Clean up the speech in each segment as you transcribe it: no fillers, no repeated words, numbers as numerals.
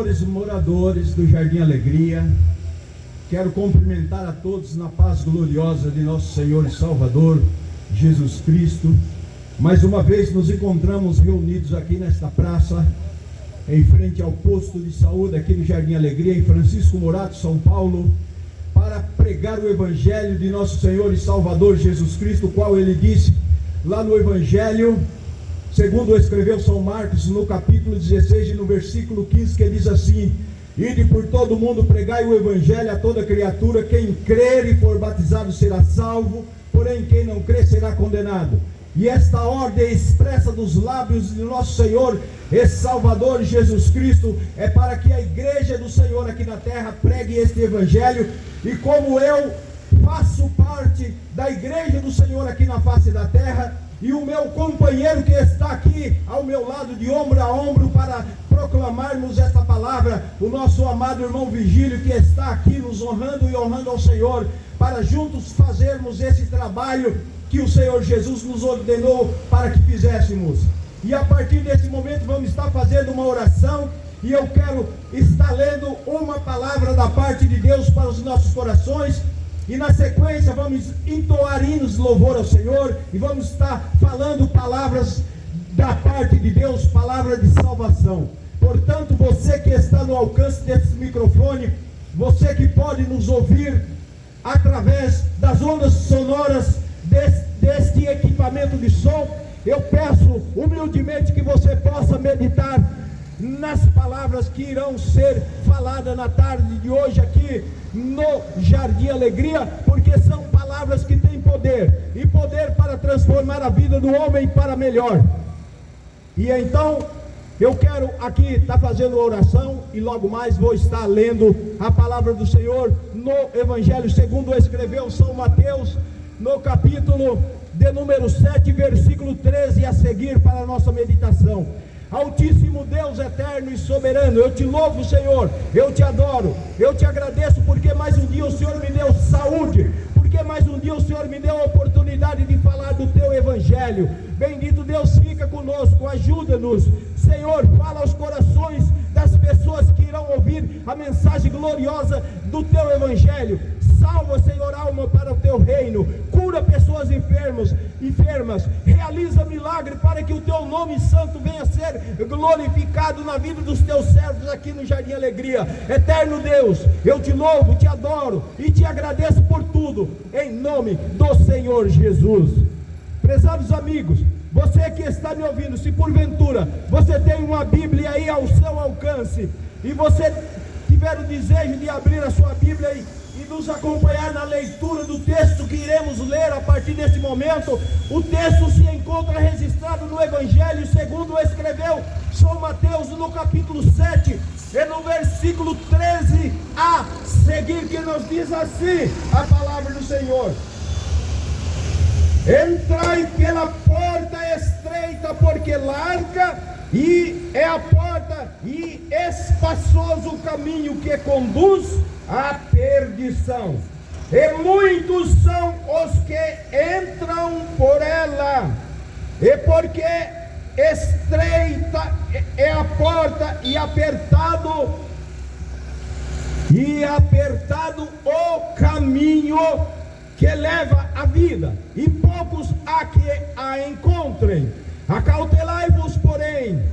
senhores moradores do Jardim Alegria, quero cumprimentar a todos na paz gloriosa de nosso Senhor e Salvador, Jesus Cristo. Mais uma vez nos encontramos reunidos aqui nesta praça, em frente ao posto de saúde aqui no Jardim Alegria, em Francisco Morato, São Paulo, para pregar o Evangelho de nosso Senhor e Salvador Jesus Cristo, o qual ele disse lá no Evangelho, segundo escreveu São Marcos, no capítulo 16 e no versículo 15, que diz assim: ide por todo o mundo, pregai o Evangelho a toda criatura, quem crer e for batizado será salvo, porém quem não crer será condenado. E esta ordem expressa dos lábios de nosso Senhor e Salvador Jesus Cristo é para que a igreja do Senhor aqui na terra pregue este Evangelho. E como eu faço parte da igreja do Senhor aqui na face da terra, e o meu companheiro que está aqui ao meu lado, de ombro a ombro, para proclamarmos esta palavra, o nosso amado irmão Vigílio, que está aqui nos honrando e honrando ao Senhor, para juntos fazermos esse trabalho que o Senhor Jesus nos ordenou para que fizéssemos. E a partir desse momento vamos estar fazendo uma oração, e eu quero estar lendo uma palavra da parte de Deus para os nossos corações, e na sequência vamos entoar hinos de louvor ao Senhor, e vamos estar falando palavras da parte de Deus, palavra de salvação. Portanto, você que está no alcance desse microfone, você que pode nos ouvir através das ondas sonoras deste equipamento de som, eu peço humildemente que você possa meditar nas palavras que irão ser faladas na tarde de hoje aqui no Jardim Alegria, porque são palavras que têm poder, e poder para transformar a vida do homem para melhor. E então eu quero aqui estar fazendo a oração, e logo mais vou estar lendo a palavra do Senhor no Evangelho segundo escreveu São Mateus, no capítulo de número 7, versículo 13 a seguir, para a nossa meditação. Altíssimo Deus eterno e soberano, eu te louvo, Senhor, eu te adoro, eu te agradeço porque mais um dia o Senhor me deu saúde, porque mais um dia o Senhor me deu a oportunidade de falar do teu Evangelho. Bendito Deus, fica conosco, ajuda-nos, Senhor, fala aos corações das pessoas que irão ouvir a mensagem gloriosa do teu Evangelho. Salva, Senhor, alma para o teu reino, cura pessoas enfermas, realiza milagre para que o teu nome santo venha a ser glorificado na vida dos teus servos aqui no Jardim Alegria. Eterno Deus, eu te louvo, te adoro e te agradeço por tudo, em nome do Senhor Jesus. Prezados amigos, você que está me ouvindo, se porventura você tem uma Bíblia aí ao seu alcance, e você tiver o desejo de abrir a sua Bíblia e nos acompanhar na leitura do texto que iremos ler a partir desse momento, o texto se encontra registrado no Evangelho segundo escreveu São Mateus, no capítulo 7, e no versículo 13 a seguir, que nos diz assim a palavra do Senhor: entrai pela porta estreita, porque larga e é a porta e espaçoso o caminho que conduz à perdição, e muitos são os que entram por ela, e porque estreita é a porta e apertado o caminho que leva à vida, e poucos há que a encontrem. Acautelai-vos, porém,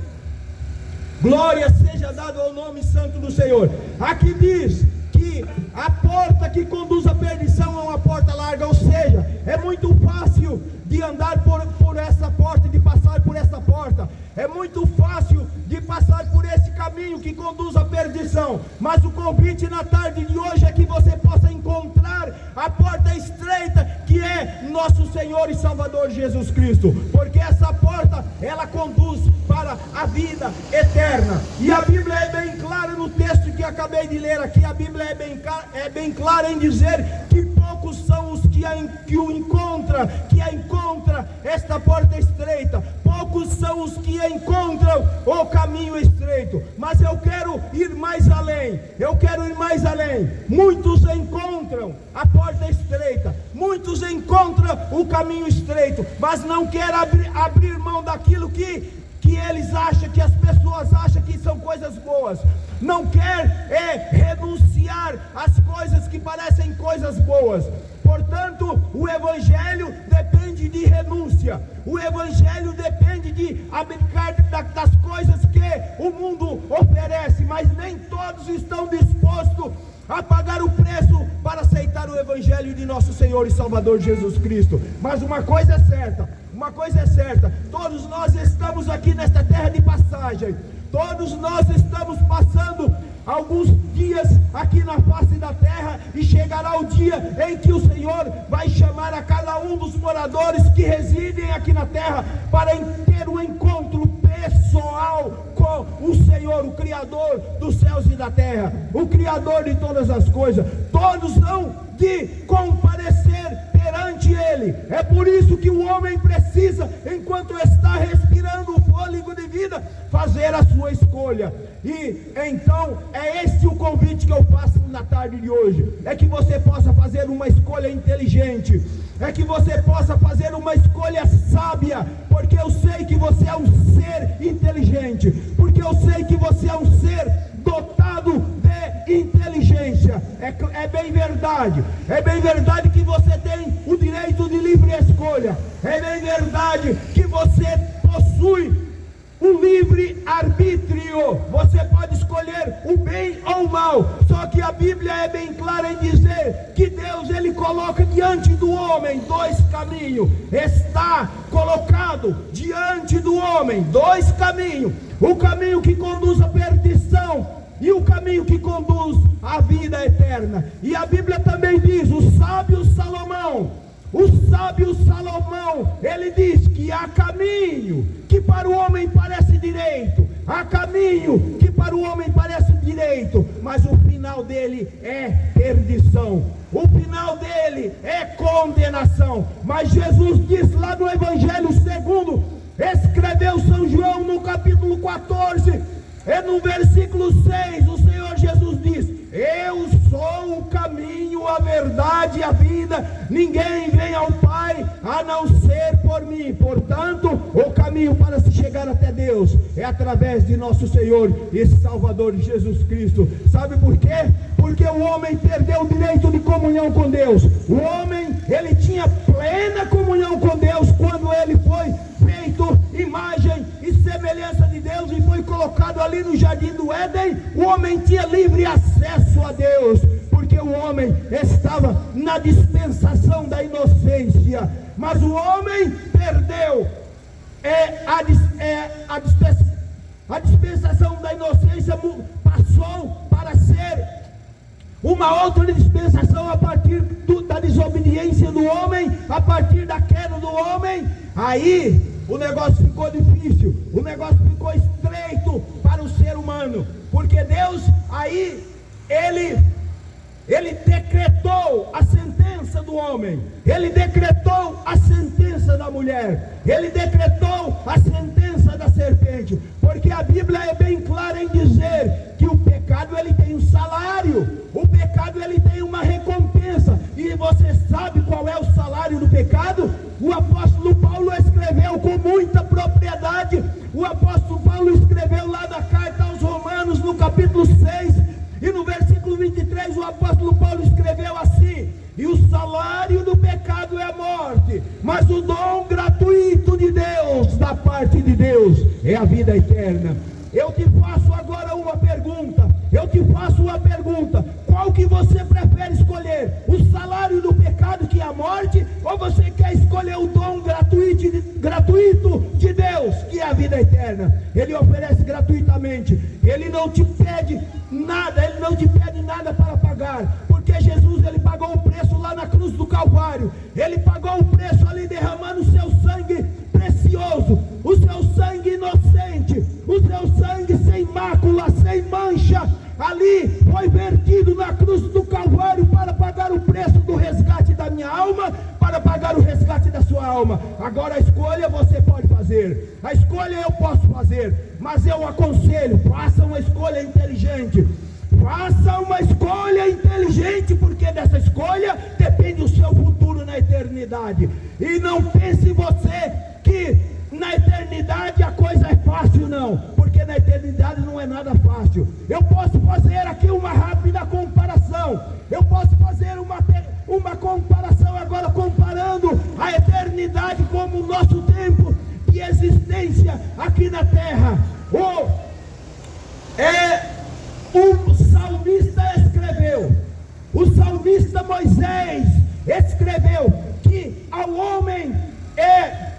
glória seja dada ao nome santo do Senhor. Aqui diz que a porta que conduz à perdição é uma porta larga, ou seja, é muito fácil de andar por essa porta, de passar por essa porta, é muito fácil de passar por esse caminho que conduz à perdição, mas o convite na tarde de hoje é que você possa encontrar a porta estreita, que é nosso Senhor e Salvador Jesus Cristo, porque essa porta, ela conduz para a vida eterna. E a Bíblia é bem clara no texto que acabei de ler aqui, a Bíblia é bem clara em dizer que poucos são os que a encontra esta porta estreita, poucos são os que encontram o caminho estreito. Mas eu quero ir mais além, muitos encontram a porta estreita, muitos encontram o caminho estreito, mas não querem abrir mão daquilo que que eles acham, que as pessoas acham que são coisas boas. Não quer renunciar às coisas que parecem coisas boas. Portanto, o Evangelho depende de renúncia. O Evangelho depende de abdicar das coisas que o mundo oferece, mas nem todos estão dispostos a pagar o preço para aceitar o Evangelho de nosso Senhor e Salvador Jesus Cristo. Mas uma coisa é certa, todos nós estamos aqui nesta terra de passagem, todos nós estamos passando alguns dias aqui na face da terra, e chegará o dia em que o Senhor vai chamar a cada um dos moradores que residem aqui na terra para ter um encontro pessoal com o Senhor, o Criador dos céus e da terra, o Criador de todas as coisas. Todos hão de comparecer perante Ele. É por isso que o homem precisa, enquanto está respirando o fôlego de vida, fazer a sua escolha. E então é este o convite que eu faço na tarde de hoje, é que você possa fazer uma escolha inteligente, é que você possa fazer uma escolha sábia, porque eu sei que você é um ser inteligente, porque eu sei que você é um ser dotado de inteligência. É bem verdade que você tem o direito de livre escolha, é bem verdade que você possui o livre arbítrio, você pode escolher o bem ou o mal. Só que a Bíblia é bem clara em dizer que Deus, Ele coloca diante do homem dois caminhos. Está colocado diante do homem dois caminhos: o caminho que conduz à perdição e o caminho que conduz à vida eterna. E a Bíblia também diz, o sábio Salomão, ele diz que há caminho que para o homem parece direito, há caminho que para o homem parece direito, mas o final dele é perdição, o final dele é condenação. Mas Jesus diz lá no Evangelho segundo escreveu São João, no capítulo 14, no versículo 6, o Senhor Jesus diz: eu sou o caminho, a verdade e a vida, ninguém vem ao Pai a não ser por mim. Portanto, o caminho para se chegar até Deus é através de nosso Senhor e Salvador Jesus Cristo. Sabe por quê? Porque o homem perdeu o direito de comunhão com Deus. O homem, ele tinha plena comunhão com Deus quando ele foi feito imagem e semelhança de Deus e foi colocado ali no jardim do Éden. O homem tinha livre acesso a Deus, porque o homem estava na dispensação da inocência. Mas o homem perdeu a dispensação da inocência, passou para ser uma outra dispensação a partir da desobediência do homem, a partir da queda do homem. Aí o negócio ficou difícil, o negócio ficou estreito para o ser humano, porque Deus aí, Ele decretou a sentença do homem, Ele decretou a sentença da mulher, Ele decretou a sentença da serpente, porque a Bíblia é bem clara em dizer que o pecado, ele tem um salário, o pecado, ele tem uma recompensa. E você sabe qual é o salário do pecado? O apóstolo Paulo escreveu com muita propriedade. O apóstolo Paulo escreveu lá na carta aos Romanos, no capítulo 6, e no versículo 23, o apóstolo Paulo escreveu assim: e o salário do pecado é a morte, mas o dom gratuito de Deus, da parte de Deus, é a vida eterna. Eu te faço agora uma pergunta, qual que você prefere escolher? O salário do pecado, que é a morte, ou você quer escolher o dom gratuito de Deus, que é a vida eterna? Ele oferece gratuitamente, Ele não te pede nada para pagar, porque Jesus, Ele pagou o preço lá na cruz do Calvário, Ele pagou o preço ali derramando o seu sangue precioso, o seu sangue inocente, o seu sangue sem mácula, sem mancha, ali foi vertido na cruz do Calvário para pagar o preço do resgate da minha alma, para pagar o resgate da sua alma. Agora a escolha você pode fazer, a escolha eu posso fazer, mas eu aconselho, faça uma escolha inteligente. Faça uma escolha inteligente, porque dessa escolha depende o seu futuro na eternidade. E não pense você que na eternidade a coisa é fácil. fácil. Eu posso fazer aqui uma rápida comparação. Eu posso fazer uma comparação agora, comparando a eternidade como o nosso tempo de existência aqui na terra. O salmista escreveu, o salmista Moisés escreveu que ao homem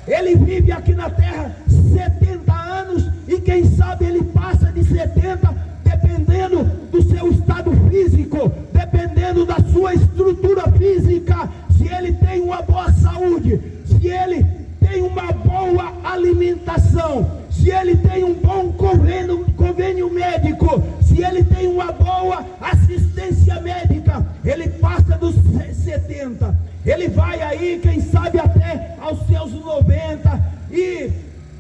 ele vive aqui na terra 70 anos, e quem sabe ele passa de 70, dependendo do seu estado físico, dependendo da sua estrutura física, se ele tem uma boa saúde, se ele tem uma boa alimentação, se ele tem um bom convênio médico, se ele tem uma boa assistência médica, ele passa dos 70, ele vai aí, quem sabe até aos seus 90, e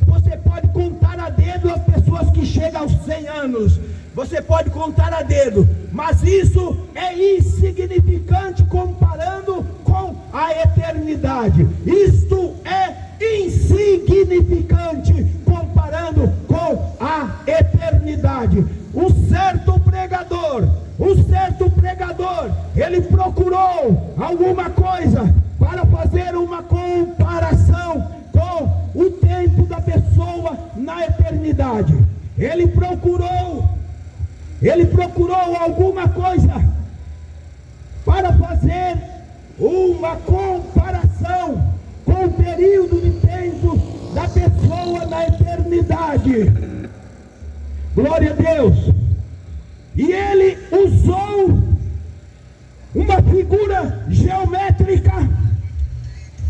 você pode contar a dedo as pessoas que chegam aos 100 anos, você pode contar a dedo, mas isso é insignificante comparando com a eternidade. Isto é insignificante comparando com a eternidade. Um certo pregador, ele procurou alguma coisa para fazer uma comparação com o tempo da pessoa na eternidade. Ele procurou alguma coisa para fazer uma comparação com o período de tempo da pessoa na eternidade. Glória a Deus. E ele usou uma figura geométrica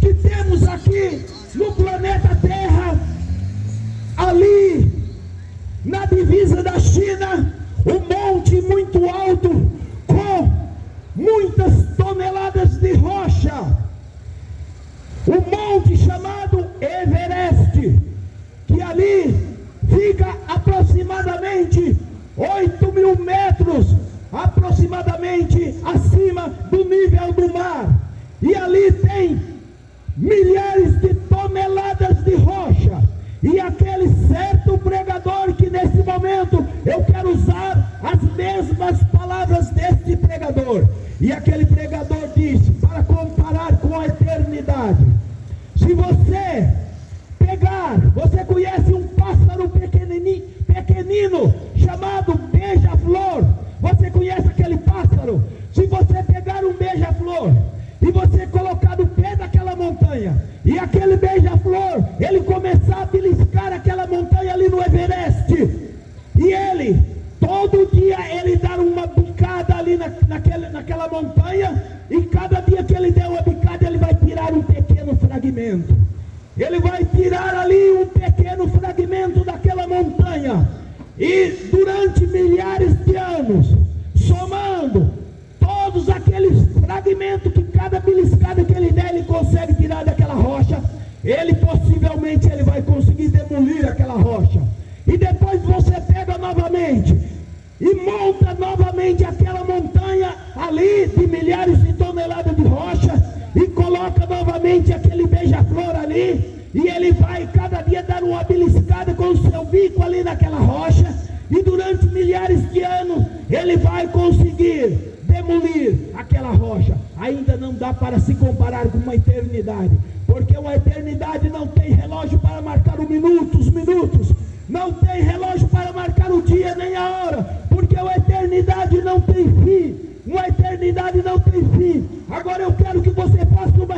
que temos aqui no planeta Terra, ali na divisa da China, um monte muito alto com muitas toneladas de rocha, um monte chamado Everest, que ali fica aproximadamente 8.000 metros, aproximadamente acima do nível do mar, e ali tem milhares de toneladas de rocha. E aquele certo pregador, que nesse momento eu quero usar as mesmas palavras deste pregador, e aquele pregador disse, para comparar com a eternidade, se você pegar, você conhece um pássaro pequenino chamado beija-flor, você conhece aquele pássaro? Se você pegar um beija-flor e você colocar no pé daquela montanha, e aquele beija-flor, ele começar a beliscar aquela montanha ali no Everest, e ele, todo dia, ele dar uma bicada ali naquela montanha, e cada dia que ele der uma bicada, ele vai tirar um pequeno fragmento, ele vai tirar ali um pequeno fragmento daquela montanha, e durante milhares de anos, somando todos aqueles fragmentos, que cada beliscada que ele der, ele consegue tirar daquela rocha, possivelmente ele vai conseguir demolir aquela rocha, e depois você pega novamente e monta novamente aquela montanha ali de milhares de toneladas de rocha, e coloca novamente aquele beija-flor ali, e ele vai cada dia dar uma beliscada com o seu bico ali naquela rocha, e durante milhares de anos ele vai conseguir demolir aquela rocha. Ainda não dá para se comparar com uma eternidade, porque uma eternidade não tem relógio para marcar os minutos, não tem relógio para marcar o dia nem a hora, porque uma eternidade não tem fim. Uma eternidade não tem fim. Agora eu quero que você faça uma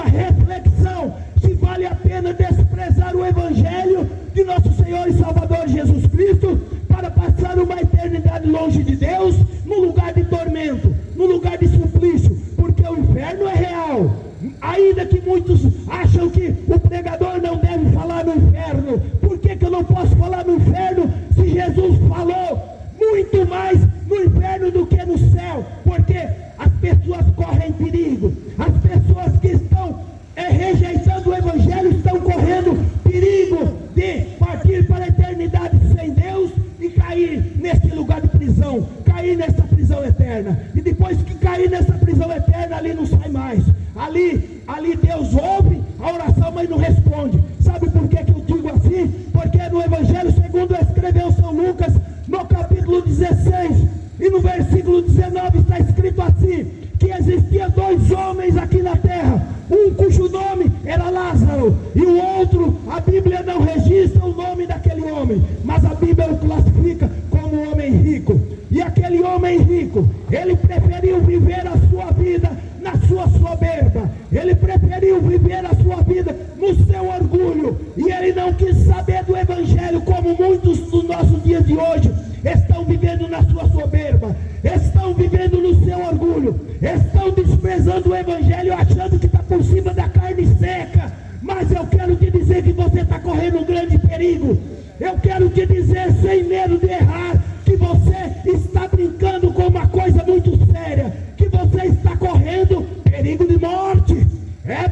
reflexão, se vale a pena desprezar o Evangelho de nosso Senhor e Salvador Jesus Cristo, para passar uma eternidade longe de Deus, no lugar de tormento, no lugar de suplício, porque o inferno é real. Ainda que muitos acham que o pregador não deve falar no inferno, por que eu não posso falar no inferno, se Jesus falou muito mais no inferno do que no céu? Porque as pessoas correm perigo, as pessoas que estão rejeitando o Evangelho estão correndo perigo de partir para a eternidade sem Deus e cair nesse lugar de prisão, cair nessa prisão eterna, e depois que cair nessa prisão eterna, ali não sai mais, ali Deus ouve a oração, mas não responde. Sabe por que eu digo assim? Porque no Evangelho segundo escreveu São Lucas, no No capítulo 16 e no versículo 19 está escrito assim, que existiam dois homens aqui na terra, um cujo nome era Lázaro, e o outro, a Bíblia não registra o nome daquele homem, mas a Bíblia o classifica como um homem rico. E aquele homem rico, ele preferiu viver a sua vida na sua soberba, ele preferiu viver a sua vida no seu orgulho, e ele não quis saber do Evangelho, como muitos dos nossos dias de hoje estão vivendo na sua soberba, estão vivendo no seu orgulho, estão desprezando o Evangelho, achando que está por cima da carne seca. Mas eu quero te dizer que você está correndo um grande perigo. Eu quero te dizer, sem medo de errar, que você está brincando com uma coisa muito séria, que você está correndo perigo de morte. É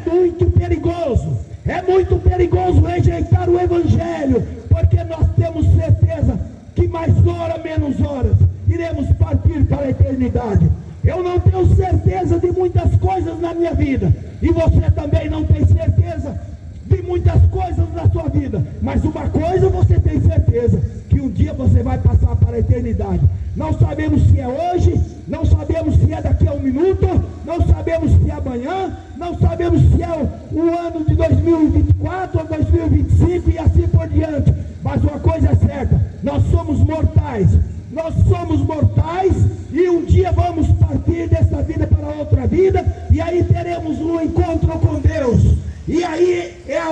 muito perigoso rejeitar o Evangelho, porque nós temos certeza que mais hora, menos horas, iremos partir para a eternidade. Eu não tenho certeza de muitas coisas na minha vida, e você também não tem certeza de muitas coisas na sua vida, mas uma coisa você tem certeza, que um dia você vai passar para a eternidade. Não sabemos se é hoje, não sabemos se é daqui a um minuto, não sabemos se é amanhã, não sabemos se é o ano de 2024 ou 2025 e assim por diante, mas uma coisa é certa, nós somos mortais, e um dia vamos partir dessa vida para outra vida, e aí teremos um encontro com Deus. E aí é a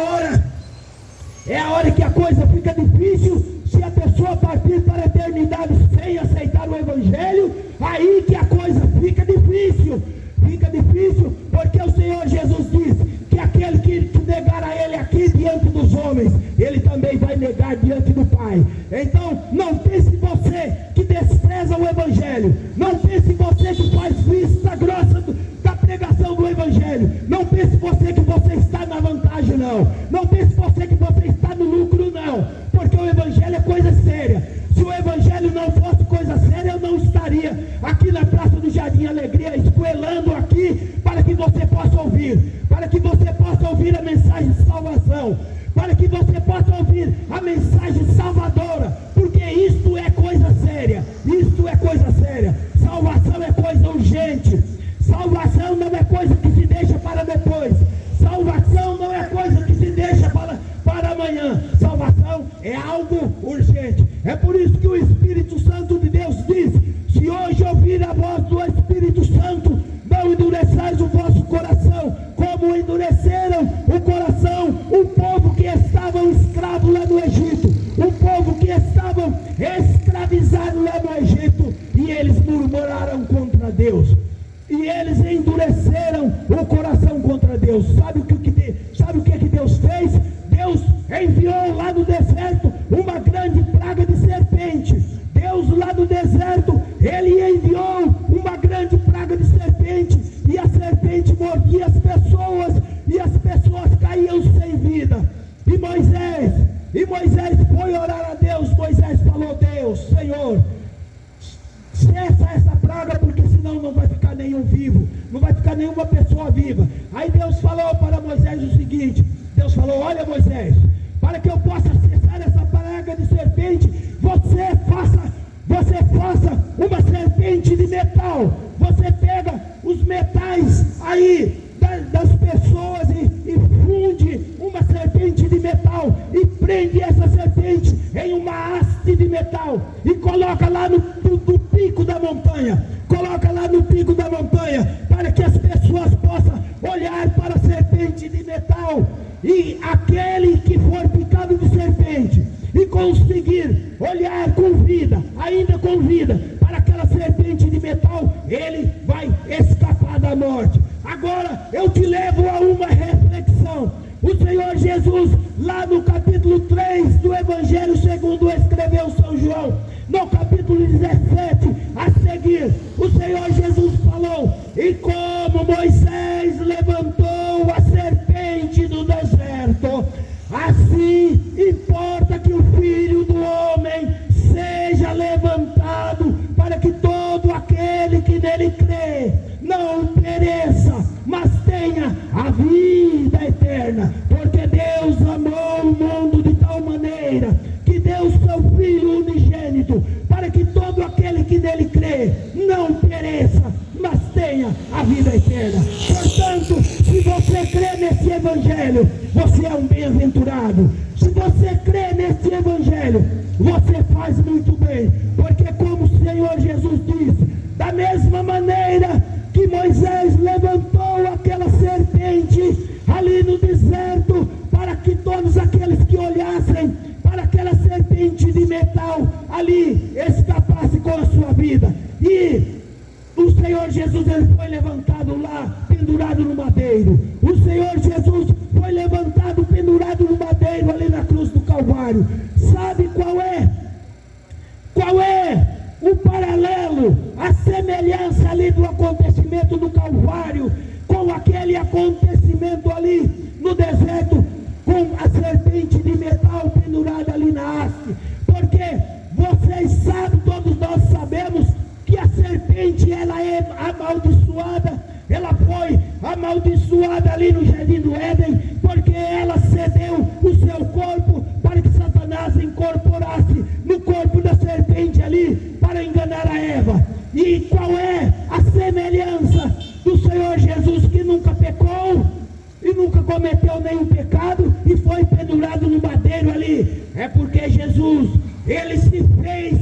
hora que a coisa fica difícil. Se a pessoa partir para a eternidade sem aceitar o Evangelho, aí que a coisa fica difícil, porque o Senhor Jesus diz que aquele que negar a Ele aqui diante dos homens, Ele também vai negar diante do Pai. Então não pense você que despreza o Evangelho, não pense você que faz vista grossa da pregação do Evangelho, não pense você que você está na vantagem, não pense você que você está no lucro, não, porque o Evangelho é coisa séria. Se o Evangelho não fosse coisa séria, eu não estaria aqui na Praça do Jardim Alegria, escoelando aqui, para que você possa ouvir a mensagem de salvação, para que você possa ouvir a mensagem salvadora, porque isto é coisa séria, salvação é coisa urgente, salvação não é coisa que se deixa para depois, salvação não é coisa que se deixa para amanhã, salvação é algo urgente. É por isso que o Espírito Santo de Deus diz: se hoje ouvir a voz do Espírito Santo, não endureçais o vosso coração, como endureceram o coração o povo que estavam escravos lá no Egito, o povo que estavam escravizados lá no Egito, e eles murmuraram contra Deus, e eles endureceram o coração contra Deus. Sabe o que Deus fez? Deus enviou lá no deserto uma grande praga de serpente. Deus lá no deserto, Ele enviou uma grande praga de serpente, e a serpente mordia as pessoas, e as pessoas caíam sem vida. E Moisés foi orar a Deus. Moisés falou: Deus, Senhor, cessa essa praga, porque senão não vai ficar nenhum vivo, não vai ficar nenhuma pessoa viva. Aí Deus falou para Moisés o seguinte: Deus falou: olha, Moisés, para que eu possa cessar essa praga de serpente, você faça uma serpente de metal. Você pega os metais aí das pessoas e funde uma serpente de metal, e prende essa serpente em uma haste de metal, e coloca lá no pico da montanha, para que as pessoas possam olhar para a serpente de metal, e aquele que for picado de serpente e conseguir olhar com vida, ainda com vida, para aquela serpente de metal, ele vai escapar da morte. Agora eu te levo a uma reflexão. O Senhor Jesus, lá no capítulo 3 do Evangelho segundo escreveu São João, no capítulo 17 a seguir, o Senhor Jesus falou: e como Moisés levantou a serpente do deserto, assim importa que o Filho do Homem seja levantado, para que todo aquele que nele crê não pereça, mas tenha a vida eterna. Porque Deus amou o mundo de tal maneira que deu seu Filho unigênito, para que não pereça, mas tenha a vida eterna. Portanto, se você crê nesse Evangelho, você é um bem-aventurado. Se você crê nesse Evangelho, você faz muito bem, porque como o Senhor Jesus disse, da mesma maneira que Moisés levantou aquela serpente ali no deserto, para que todos aqueles que olhassem para aquela serpente de metal ali escapasse com a sua vida, e o Senhor Jesus, ele foi levantado lá, pendurado no madeiro. O Senhor Jesus foi levantado, pendurado no madeiro, ali na cruz do Calvário. Sabe qual é? Qual é o paralelo, a semelhança ali do acontecimento do Calvário, com aquele acontecimento ali no deserto, com a serpente de metal pendurada ali na haste? Porque vocês sabem, todos nós sabemos, que a serpente, ela é amaldiçoada. Ela foi amaldiçoada ali no Jardim do Éden, porque ela cedeu o seu corpo para que Satanás incorporasse no corpo da serpente ali, para enganar a Eva. E qual é a semelhança do Senhor Jesus, que nunca pecou e nunca cometeu nenhum pecado e foi pendurado no madeiro ali? É porque Jesus, ele se fez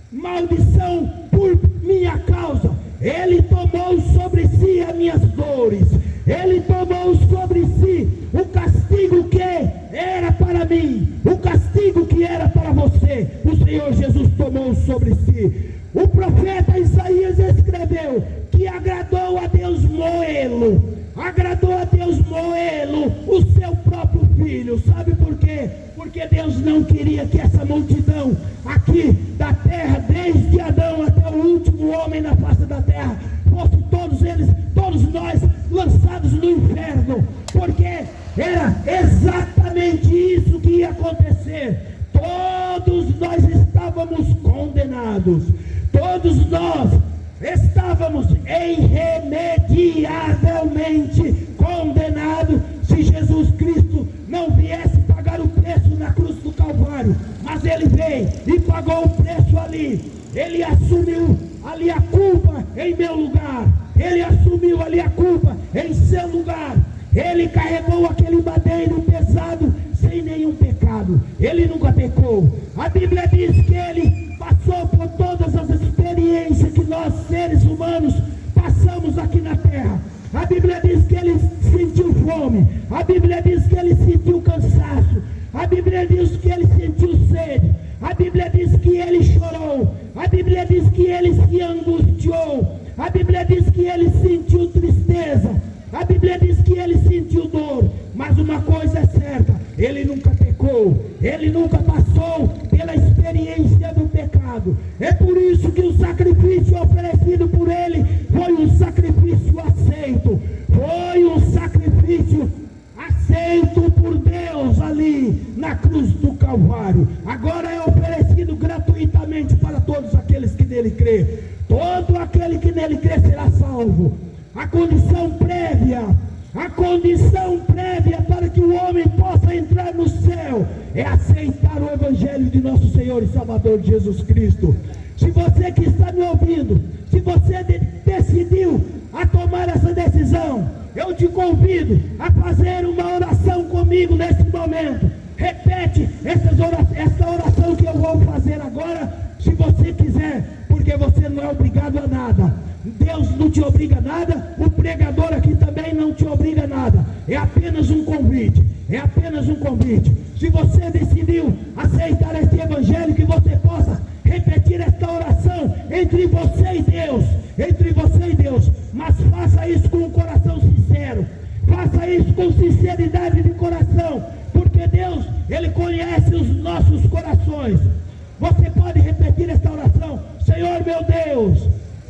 maldição por minha causa. Ele tomou sobre si as minhas dores. Ele tomou sobre si o castigo que era para mim, o castigo que era para você. O Senhor Jesus tomou sobre si. O profeta Isaías escreveu que agradou a Deus moê-lo. Agradou a Deus moê-lo, o seu próprio filho. Sabe por quê? Porque Deus não queria que essa multidão aqui da terra, desde Adão até o último homem na face da terra, fosse todos eles, todos nós, lançados no inferno. Porque era exatamente isso que ia acontecer. Todos nós estávamos condenados. Todos nós estávamos irremediavelmente condenados se Jesus Cristo não viesse pagar o preço na cruz do Calvário. Mas ele veio e pagou o preço ali. Ele assumiu ali a culpa em meu lugar. Ele assumiu ali a culpa em seu lugar. Ele carregou aquele madeiro pesado sem nenhum pecado. Ele nunca pecou. A Bíblia diz que ele passou por todas as experiências que nós, seres humanos, passamos aqui na terra. A Bíblia diz que ele sentiu fome. A Bíblia diz que ele sentiu cansaço. A Bíblia diz que ele sentiu sede. A Bíblia diz que ele chorou. A Bíblia diz que ele se angustiou. A Bíblia diz que ele sentiu tristeza. A Bíblia diz que ele sentiu dor. Mas uma coisa é certa: ele nunca pecou. Ele nunca passou pela experiência do pecado. É por isso que o sacrifício oferecido por ele foi um sacrifício aceito. Foi um sacrifício aceito por Deus ali na cruz do Calvário. Agora é oferecido gratuitamente para todos aqueles que nele crê. Todo aquele que nele crê será salvo. A condição prévia para que o homem possa entrar no céu é aceitar o Evangelho de nosso Senhor e Salvador Jesus Cristo. Se você que está me ouvindo, se você decidiu a tomar essa decisão, eu te convido a fazer uma oração comigo nesse momento. Repete essa oração que eu vou fazer agora, se você quiser, porque você não é obrigado a nada. Deus não te obriga a nada, o pregador aqui também não te obriga a nada. É apenas um convite. É apenas um convite. Se você decidiu aceitar este Evangelho, que você possa repetir esta oração entre você e Deus. Entre você e Deus. Mas faça isso com um coração sincero. Faça isso com sinceridade de coração. Porque Deus, Ele conhece os nossos corações. Você pode repetir esta oração: Senhor meu Deus,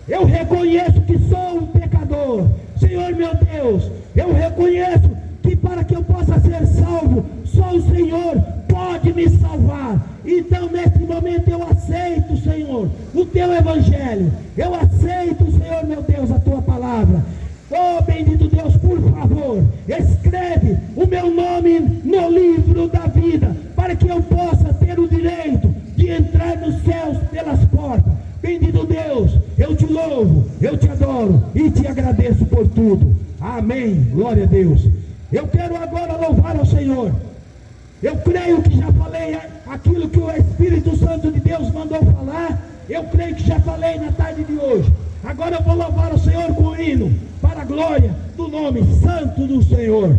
eu reconheço que sou um pecador. Senhor meu Deus, eu reconheço que para que eu possa ser salvo, só o Senhor pode me salvar. Então neste momento eu aceito, Senhor, o teu Evangelho. Eu aceito, Senhor meu Deus, a tua palavra. Oh bendito Deus, por favor, escreve o meu nome no livro da vida, para que eu possa ter o direito de entrar nos céus pelas portas. Bendito Deus, eu te louvo. louvo, eu te adoro e te agradeço por tudo. Amém. Glória a Deus. Eu quero agora louvar ao Senhor. Eu creio que já falei aquilo que o Espírito Santo de Deus mandou falar. Eu creio que já falei na tarde de hoje. Agora eu vou louvar o Senhor com o hino, para a glória do nome santo do Senhor.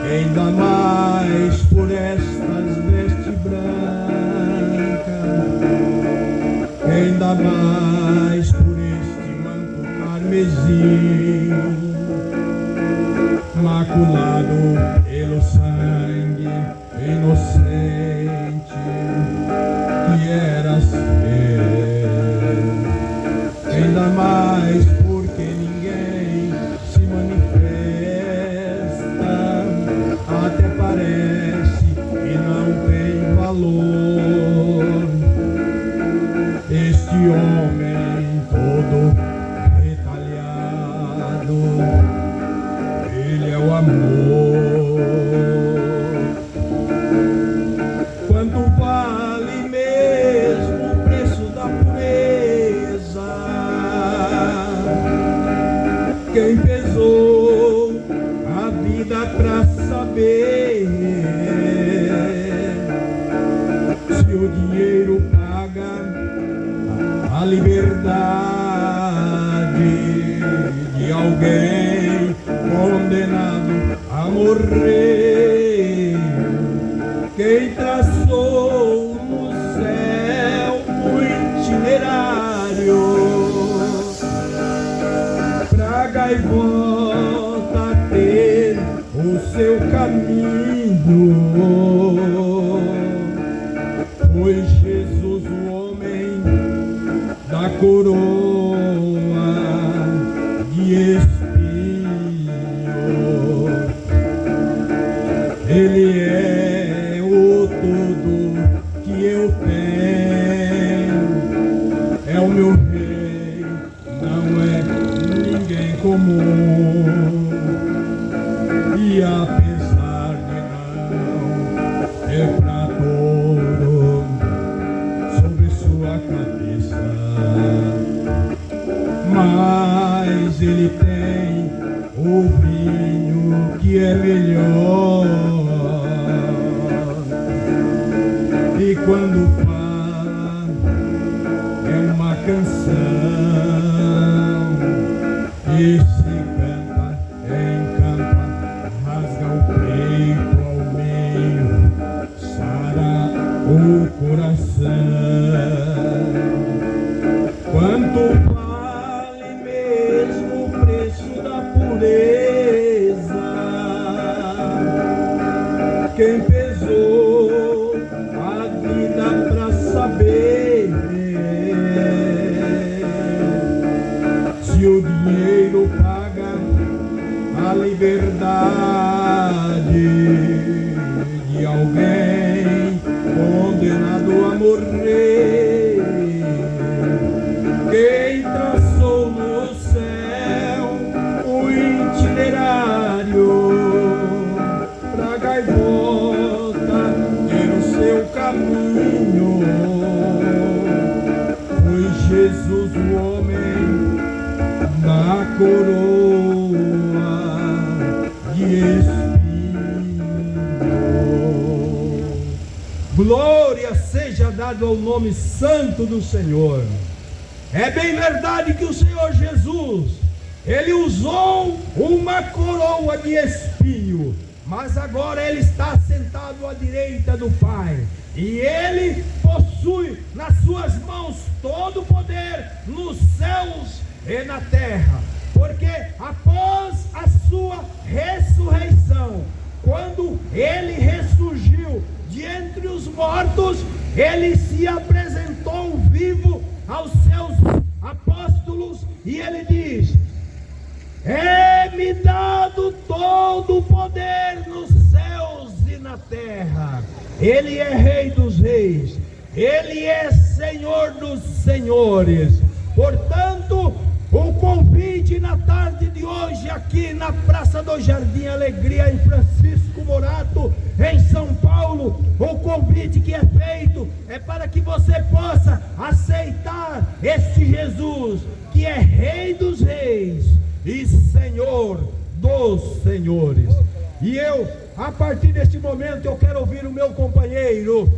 Ainda mais por estas vestes brancas, ainda mais por este manto carmesim, maculado pelo sangue inocente que eras fiel, ainda mais porque ninguém se manifesta, até parece que não tem valor. Este homem todo retalhado, ele é o amor. Quanto vale mesmo o preço da pureza? Quem pesou a vida pra saber se o dinheiro paga a liberdade de alguém condenado a morrer? Quem traçou no céu o itinerário pra gaivota ter o seu caminho? Foi Jesus o homem da coroa de espinho. Ele é o tudo que eu tenho, é o meu rei, não é ninguém comum. E apesar de não ter pra touro sobre sua cabeça, mas ele tem o vinho que é melhor. E quando fala é uma canção, e se canta, encanta, rasga o peito ao meio, sara o coração. Quanto vale mesmo o preço da pureza? Quem pesou a vida pra saber se o dinheiro paga a liberdade a gaivota ter o seu caminho. Foi Jesus o homem da coroa de espinho. Glória seja dada ao nome santo do Senhor. É bem verdade que o Senhor Jesus, Ele usou uma coroa de espinho, mas agora Ele está sentado à direita do Pai, e Ele possui nas suas mãos todo o poder nos céus e na terra, porque após a sua ressurreição, quando Ele ressurgiu de entre os mortos, Ele se apresentou vivo aos seus apóstolos, e Ele diz: é-me dado todo o poder nos céus e na terra. Ele é Rei dos reis, Ele é Senhor dos senhores. Portanto, o convite na tarde de hoje aqui na Praça do Jardim Alegria, em Francisco Morato, em São Paulo, o convite que é feito é para que você possa aceitar este Jesus, que é Rei dos reis e Senhor dos senhores. E eu, a partir deste momento, eu quero ouvir o meu companheiro,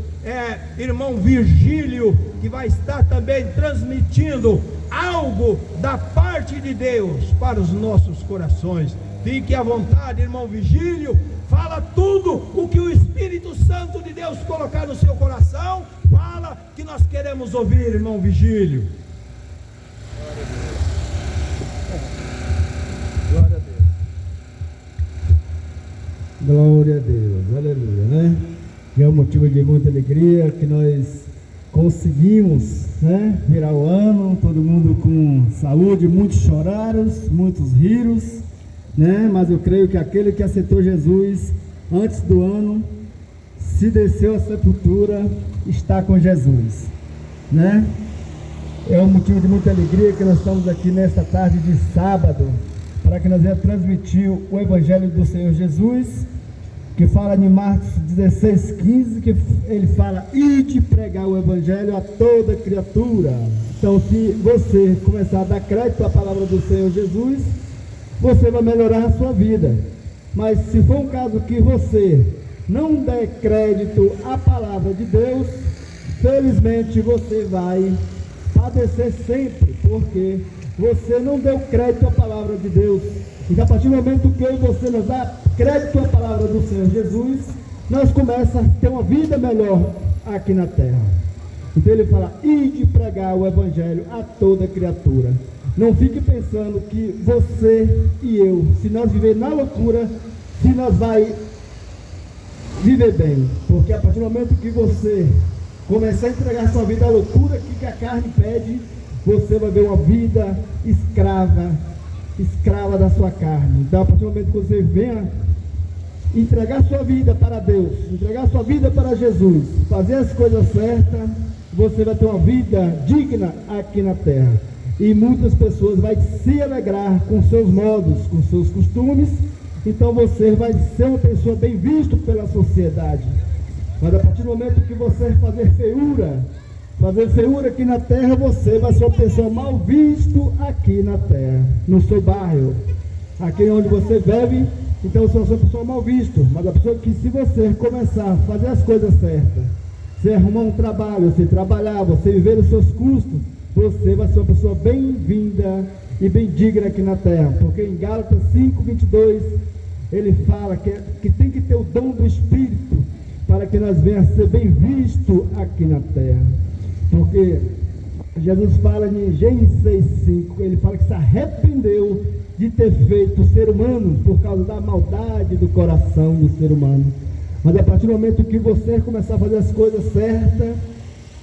irmão Virgílio, que vai estar também transmitindo algo da parte de Deus para os nossos corações. Fique à vontade, irmão Virgílio, fala tudo o que o Espírito Santo de Deus colocar no seu coração. Fala, que nós queremos ouvir, irmão Virgílio. Glória a Deus. Glória a Deus, aleluia, né? E é um motivo de muita alegria que nós conseguimos, né, virar o ano, todo mundo com saúde, muitos choraram, muitos riram, né? Mas eu creio que aquele que aceitou Jesus antes do ano, se desceu à sepultura, está com Jesus, né? É um motivo de muita alegria que nós estamos aqui nesta tarde de sábado, para que nós venhamos transmitir o Evangelho do Senhor Jesus, que fala em Marcos 16:15, que ele fala: ide pregar o Evangelho a toda criatura. Então, se você começar a dar crédito à palavra do Senhor Jesus, você vai melhorar a sua vida. Mas se for um caso que você não der crédito à palavra de Deus, felizmente você vai padecer sempre, porque você não deu crédito à palavra de Deus. E a partir do momento que eu e você nos dá crédito à palavra do Senhor Jesus, nós começamos a ter uma vida melhor aqui na terra. Então ele fala: ide pregar o Evangelho a toda criatura. Não fique pensando que você e eu, se nós viver na loucura, se nós vai viver bem, porque a partir do momento que você começar a entregar sua vida à loucura que a carne pede, você vai ver uma vida escrava da sua carne. Então, a partir do momento que você venha entregar sua vida para Deus, entregar sua vida para Jesus, fazer as coisas certas, você vai ter uma vida digna aqui na terra. E muitas pessoas vão se alegrar com seus modos, com seus costumes. Então você vai ser uma pessoa bem vista pela sociedade. Mas a partir do momento que você fazer feiura aqui na terra, você vai ser uma pessoa mal visto aqui na terra, no seu bairro, aqui onde você vive. Então você vai ser uma pessoa mal visto. Mas a pessoa que, se você começar a fazer as coisas certas, você arrumar um trabalho, você trabalhar, você viver os seus custos, você vai ser uma pessoa bem-vinda e bem digna aqui na terra. Porque em Gálatas 5:22 ele fala que tem que ter o dom do Espírito para que nós venhamos a ser bem visto aqui na terra. Porque Jesus fala em Gênesis 6:5, ele fala que se arrependeu de ter feito o ser humano por causa da maldade do coração do ser humano. Mas a partir do momento que você começar a fazer as coisas certas,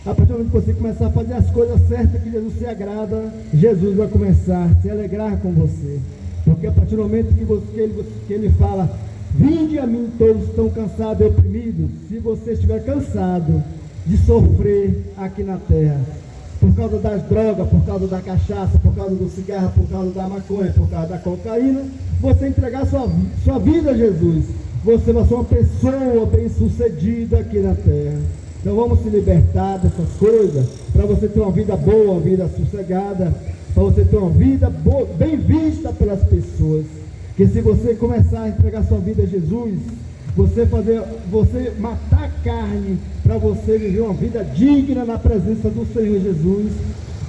a partir do momento que você começar a fazer as coisas certas que Jesus se agrada, Jesus vai começar a se alegrar com você. Porque a partir do momento que ele fala: vinde a mim todos que estão cansados e oprimidos, se você estiver cansado de sofrer aqui na terra, por causa das drogas, por causa da cachaça, por causa do cigarro, por causa da maconha, por causa da cocaína, você entregar sua vida a Jesus, você vai ser uma pessoa bem-sucedida aqui na terra. Então vamos se libertar dessas coisas, para você ter uma vida boa, uma vida sossegada, para você ter uma vida boa, bem vista pelas pessoas. Que se você começar a entregar sua vida a Jesus, você matar a carne, para você viver uma vida digna na presença do Senhor Jesus,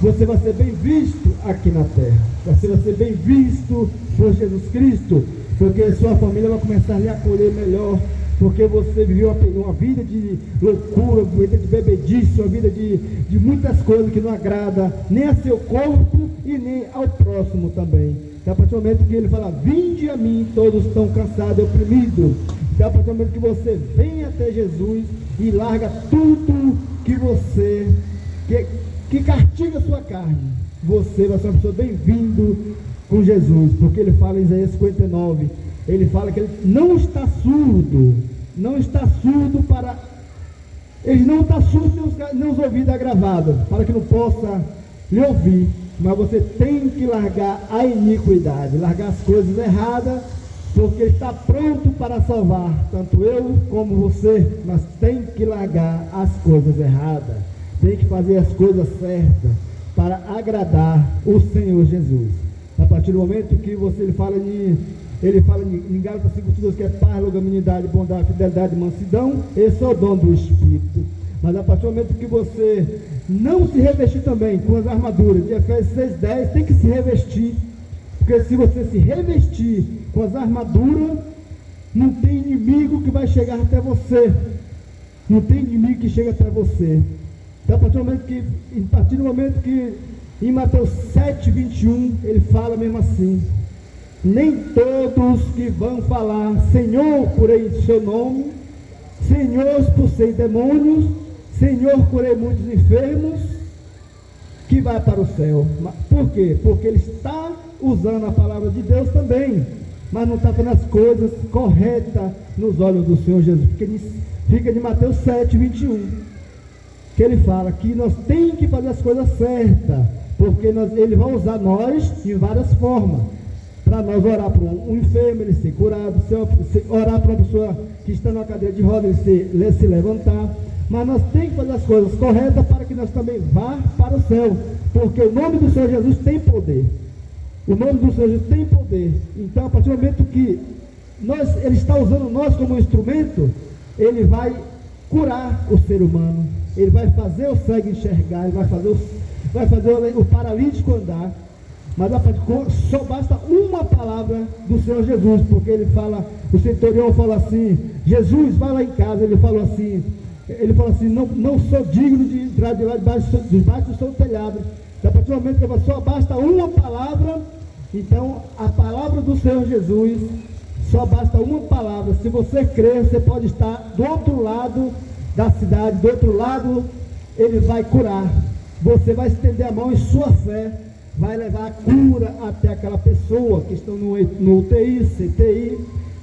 você vai ser bem visto aqui na terra. Você vai ser bem visto por Jesus Cristo, porque sua família vai começar a lhe acolher melhor, porque você viveu uma vida de loucura, uma vida de bebedice, uma vida de muitas coisas que não agrada nem a seu corpo e nem ao próximo também. Então, a partir do momento que ele fala, vinde a mim, todos estão cansados e oprimidos. Então, a partir do momento que você vem até Jesus e larga tudo que você, que castiga a sua carne, você vai ser uma pessoa bem-vindo com Jesus, porque ele fala em Isaías 59, ele fala que ele não está surdo, ele não está surdo, nem os ouvidos agravados, para que não possa lhe ouvir, mas você tem que largar a iniquidade, largar as coisas erradas, porque ele está pronto para salvar, tanto eu como você, mas tem que largar as coisas erradas, tem que fazer as coisas certas, para agradar o Senhor Jesus. A partir do momento que ele fala em Gálatas 5:2, que é paz, longanimidade, bondade, fidelidade, mansidão, esse é o dom do Espírito. Mas a partir do momento que você não se revestir também com as armaduras, de Efésios 6:10, tem que se revestir, porque se você se revestir com as armaduras, não tem inimigo que vai chegar até você, não tem inimigo que chega até você. Então, a partir do momento que em Mateus 7:21, ele fala mesmo assim, nem todos que vão falar, Senhor, curei em seu nome, Senhor, expulsei demônios, Senhor, curei muitos enfermos, que vai para o céu. Por quê? Porque ele está usando a palavra de Deus também, mas não está fazendo as coisas corretas nos olhos do Senhor Jesus, porque fica de Mateus 7:21, que ele fala que nós temos que fazer as coisas certas, porque ele vai usar nós de várias formas, para nós orar para um enfermo, ele ser curado, orar para uma pessoa que está numa cadeira de rodas, ele se levantar, mas nós temos que fazer as coisas corretas para que nós também vá para o céu, porque o nome do Senhor Jesus tem poder, o nome do Senhor Jesus tem poder. Então, a partir do momento que ele está usando nós como instrumento, ele vai curar o ser humano, ele vai fazer o cego enxergar, ele vai fazer o paralítico andar, mas só basta uma palavra do Senhor Jesus, porque o centurião fala assim, Jesus, vai lá em casa, ele fala assim, não sou digno de entrar de lá debaixo do seu telhado. Então, a partir do momento que só basta uma palavra, então a palavra do Senhor Jesus, só basta uma palavra. Se você crer, você pode estar do outro lado da cidade, do outro lado, ele vai curar. Você vai estender a mão e sua fé vai levar a cura até aquela pessoa que está no UTI, CTI,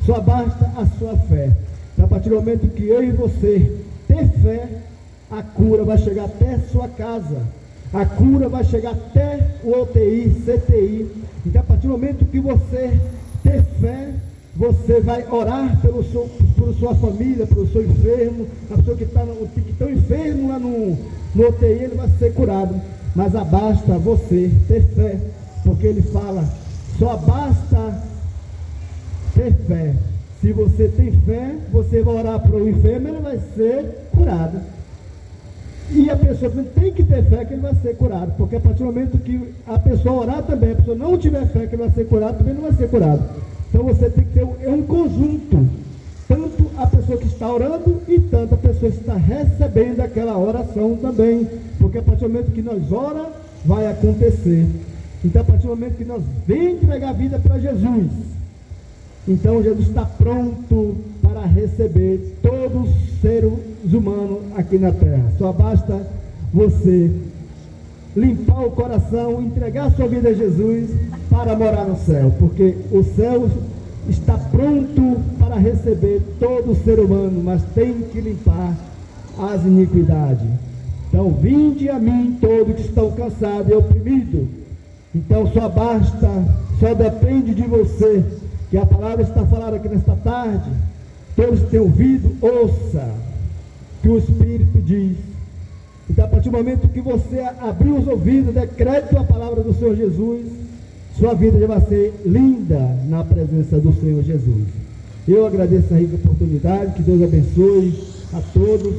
só basta a sua fé. Então, a partir do momento que eu e você ter fé, a cura vai chegar até a sua casa, a cura vai chegar até o UTI, CTI. Então, a partir do momento que você ter fé, você vai orar por sua família, pelo seu enfermo, a pessoa que está enfermo lá no UTI, ele vai ser curado. Mas basta você ter fé, porque ele fala, só basta ter fé. Se você tem fé, você vai orar para o enfermo, ele vai ser curado. E a pessoa tem que ter fé que ele vai ser curado, porque a partir do momento que a pessoa orar também, a pessoa não tiver fé que ele vai ser curado, também não vai ser curado. Então você tem que ter um conjunto, tanto a pessoa que está orando e tanto a pessoa que está recebendo aquela oração também, porque a partir do momento que nós oramos, vai acontecer. Então, a partir do momento que nós vamos entregar a vida para Jesus, então Jesus está pronto para receber todos os seres humanos aqui na terra. Só basta você limpar o coração, entregar a sua vida a Jesus para morar no céu, porque o céu está pronto para receber todo ser humano, mas tem que limpar as iniquidades. Então, vinde a mim todos que estão cansados e oprimidos. Então, só depende de você, que a palavra está falada aqui nesta tarde, Todos que têm ouvido, ouça que o Espírito diz. Então, a partir do momento que você abrir os ouvidos, der crédito à palavra do Senhor Jesus, sua vida já vai ser linda na presença do Senhor Jesus. Eu agradeço a rica oportunidade, que Deus abençoe a todos,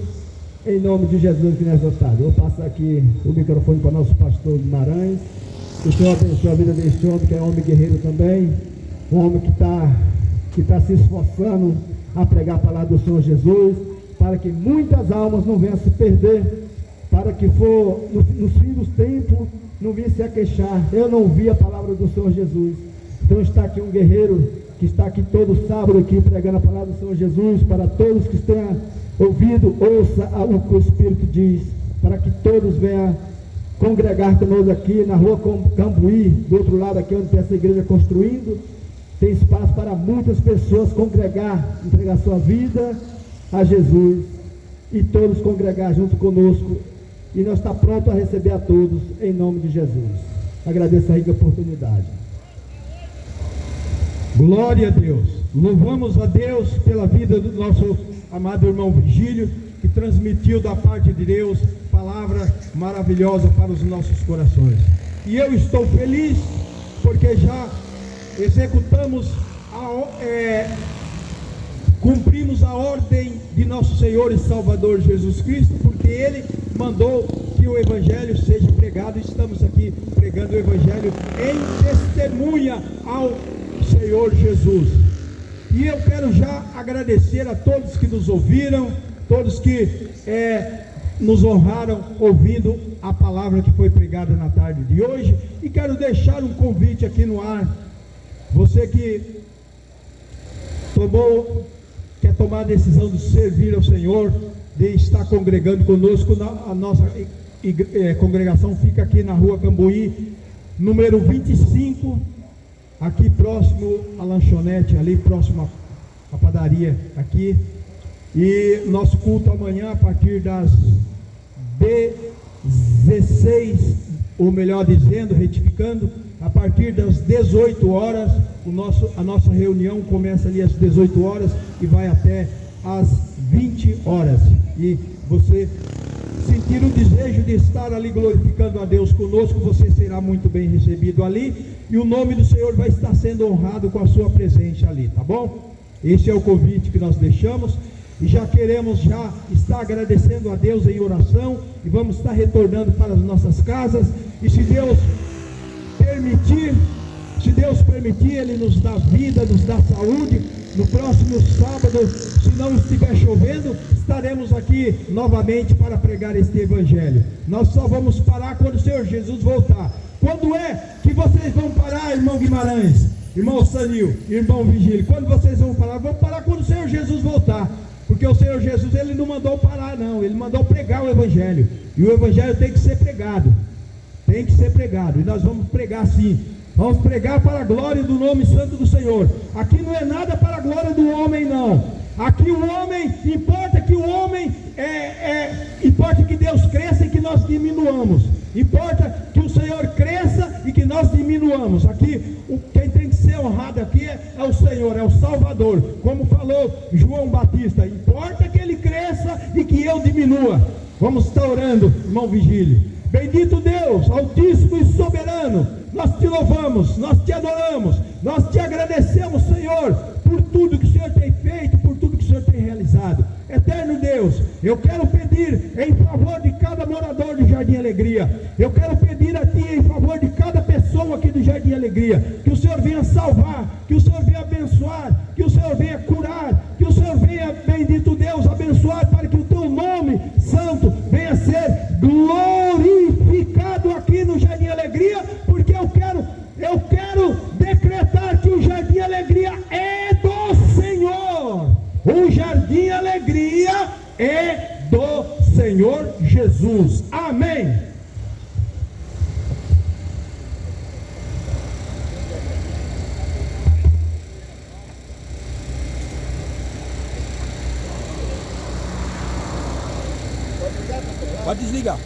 em nome de Jesus que nós tarde. Eu vou passar aqui o microfone para o nosso pastor Guimarães. Que o Senhor abençoe a vida deste homem, que é homem guerreiro também, um homem que está se esforçando a pregar a palavra do Senhor Jesus, para que muitas almas não venham a se perder, para que for nos fins dos tempos não venha se a queixar. Eu não vi a palavra do Senhor Jesus. Então está aqui um guerreiro que está aqui todo sábado aqui pregando a palavra do Senhor Jesus, para todos que tenham ouvido, ouça o que o Espírito diz, para que todos venham congregar conosco aqui na rua Cambuí, do outro lado aqui onde tem essa igreja construindo. Tem espaço para muitas pessoas congregar, entregar sua vida a Jesus, e todos congregar junto conosco, e nós estamos prontos a receber a todos, em nome de Jesus. Agradeço a rica oportunidade. Glória a Deus. Louvamos a Deus pela vida do nosso amado irmão Vigílio, que transmitiu da parte de Deus palavra maravilhosa para os nossos corações. E eu estou feliz porque já executamos, cumprimos a ordem de nosso Senhor e Salvador Jesus Cristo, porque Ele mandou que o Evangelho seja pregado. Estamos aqui pregando o Evangelho em testemunha ao Senhor Jesus. E eu quero já agradecer a todos que nos ouviram, todos que nos honraram ouvindo a palavra que foi pregada na tarde de hoje, e quero deixar um convite aqui no ar. Você que quer tomar a decisão de servir ao Senhor, de estar congregando conosco, a nossa congregação fica aqui na rua Cambuí, número 25, aqui próximo à lanchonete, ali próximo à padaria aqui. E nosso culto amanhã a partir das 16, ou melhor dizendo, retificando, a partir das 18 horas, a nossa reunião começa ali às 18 horas e vai até às 20 horas. E você sentir o desejo de estar ali glorificando a Deus conosco, você será muito bem recebido ali, e o nome do Senhor vai estar sendo honrado com a sua presença ali, tá bom? Esse é o convite que nós deixamos, e já queremos estar agradecendo a Deus em oração, e vamos estar retornando para as nossas casas, e se Deus permitir, Ele nos dá vida, nos dá saúde. No próximo sábado, se não estiver chovendo, estaremos aqui novamente para pregar este Evangelho. Nós só vamos parar quando o Senhor Jesus voltar. Quando é que vocês vão parar, irmão Guimarães, irmão Sanil, irmão Vigílio? Quando vocês vão parar? Vamos parar quando o Senhor Jesus voltar. Porque o Senhor Jesus, Ele não mandou parar não, Ele mandou pregar o Evangelho. E o Evangelho tem que ser pregado. Tem que ser pregado, e nós vamos pregar sim. Vamos pregar para a glória do nome santo do Senhor. Aqui não é nada para a glória do homem, não. Aqui o homem, importa que o homem importa que Deus cresça e que nós diminuamos. Importa que o Senhor cresça e que nós diminuamos. Aqui, quem tem que ser honrado aqui é o Senhor, é o Salvador. Como falou João Batista, importa que ele cresça e que eu diminua. Vamos estar orando, irmão Vigílio. Bendito Deus, altíssimo e soberano, nós te louvamos, nós te adoramos, nós te agradecemos, Senhor, por tudo que o Senhor tem feito, por tudo que o Senhor tem realizado. Eterno Deus, eu quero pedir em favor de cada morador do Jardim Alegria, eu quero pedir a Ti em favor de cada pessoa aqui do Jardim Alegria, que o Senhor venha salvar, que o Senhor venha abençoar, que o Senhor venha curar, que o Senhor venha, bendito Deus, abençoar, para que o Teu nome santo venha ser glorificado aqui no Jardim Alegria, porque eu quero decretar que o Jardim Alegria é do Senhor. O Jardim Alegria é do Senhor Jesus. Amém. Pode desligar.